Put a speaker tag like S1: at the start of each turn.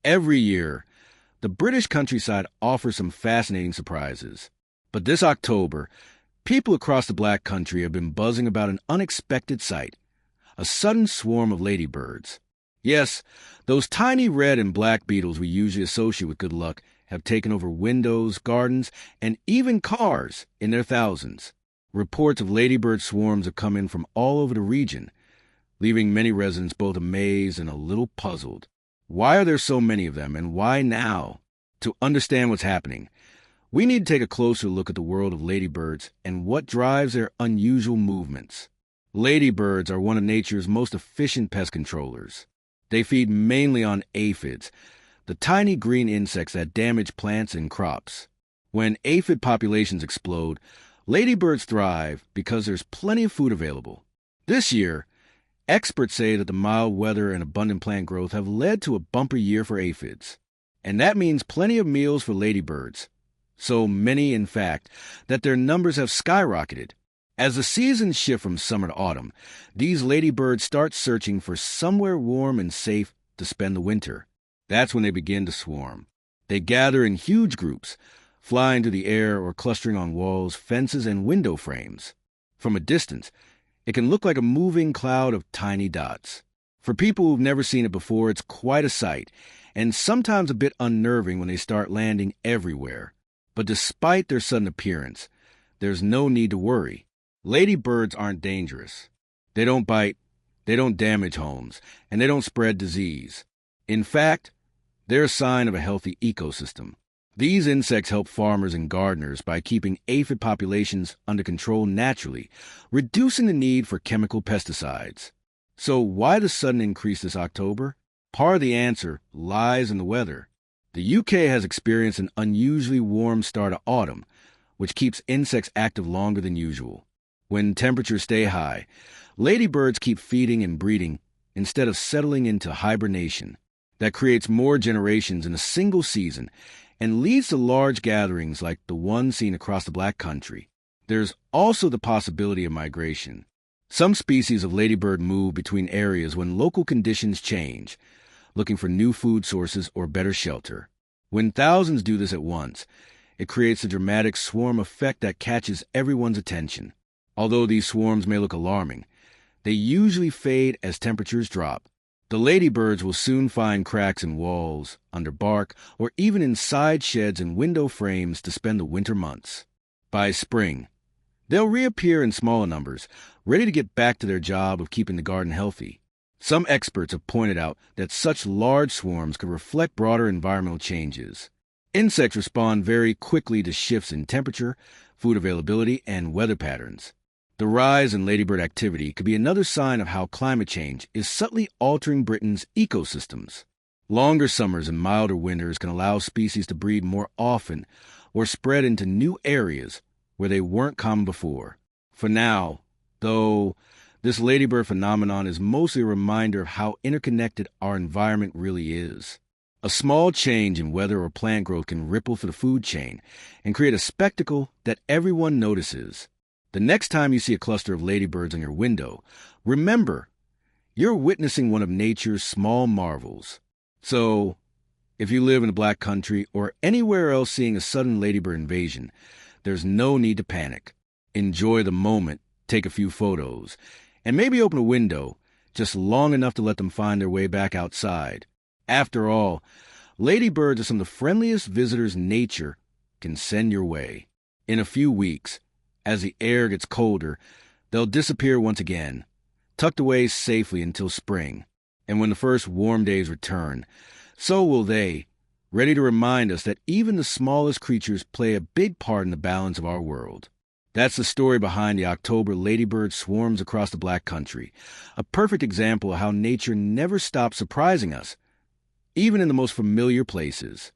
S1: Every year, the British countryside offers some fascinating surprises. But this October, people across the Black Country have been buzzing about an unexpected sight, a sudden swarm of ladybirds. Yes, those tiny red and black beetles we usually associate with good luck have taken over windows, gardens, and even cars in their thousands. Reports of ladybird swarms have come in from all over the region, leaving many residents both amazed and a little puzzled. Why are there so many of them, and why now? To understand what's happening, we need to take a closer look at the world of ladybirds and what drives their unusual movements. Ladybirds are one of nature's most efficient pest controllers. They feed mainly on aphids, the tiny green insects that damage plants and crops. When aphid populations explode, ladybirds thrive because there's plenty of food available. This year, experts say that the mild weather and abundant plant growth have led to a bumper year for aphids. And that means plenty of meals for ladybirds. So many, in fact, that their numbers have skyrocketed. As the seasons shift from summer to autumn, these ladybirds start searching for somewhere warm and safe to spend the winter. That's when they begin to swarm. They gather in huge groups, flying through the air or clustering on walls, fences, and window frames. From a distance, it can look like a moving cloud of tiny dots. For people who've never seen it before, it's quite a sight, and sometimes a bit unnerving when they start landing everywhere. But despite their sudden appearance, there's no need to worry. Ladybirds aren't dangerous. They don't bite, they don't damage homes, and they don't spread disease. In fact, they're a sign of a healthy ecosystem. These insects help farmers and gardeners by keeping aphid populations under control naturally, reducing the need for chemical pesticides. So why the sudden increase this October? Part of the answer lies in the weather. The UK has experienced an unusually warm start of autumn, which keeps insects active longer than usual. When temperatures stay high, ladybirds keep feeding and breeding instead of settling into hibernation. That creates more generations in a single season and leads to large gatherings like the one seen across the Black Country. There's also the possibility of migration. Some species of ladybird move between areas when local conditions change, looking for new food sources or better shelter. When thousands do this at once, it creates a dramatic swarm effect that catches everyone's attention. Although these swarms may look alarming, they usually fade as temperatures drop. The ladybirds will soon find cracks in walls, under bark, or even inside sheds and window frames to spend the winter months. By spring, they'll reappear in smaller numbers, ready to get back to their job of keeping the garden healthy. Some experts have pointed out that such large swarms could reflect broader environmental changes. Insects respond very quickly to shifts in temperature, food availability, and weather patterns. The rise in ladybird activity could be another sign of how climate change is subtly altering Britain's ecosystems. Longer summers and milder winters can allow species to breed more often or spread into new areas where they weren't common before. For now, though, this ladybird phenomenon is mostly a reminder of how interconnected our environment really is. A small change in weather or plant growth can ripple through the food chain and create a spectacle that everyone notices. The next time you see a cluster of ladybirds on your window, remember, you're witnessing one of nature's small marvels. So, if you live in the Black Country or anywhere else seeing a sudden ladybird invasion, there's no need to panic. Enjoy the moment, take a few photos, and maybe open a window just long enough to let them find their way back outside. After all, ladybirds are some of the friendliest visitors nature can send your way. In a few weeks, as the air gets colder, they'll disappear once again, tucked away safely until spring. And when the first warm days return, so will they, ready to remind us that even the smallest creatures play a big part in the balance of our world. That's the story behind the October ladybird swarms across the Black Country, a perfect example of how nature never stops surprising us, even in the most familiar places.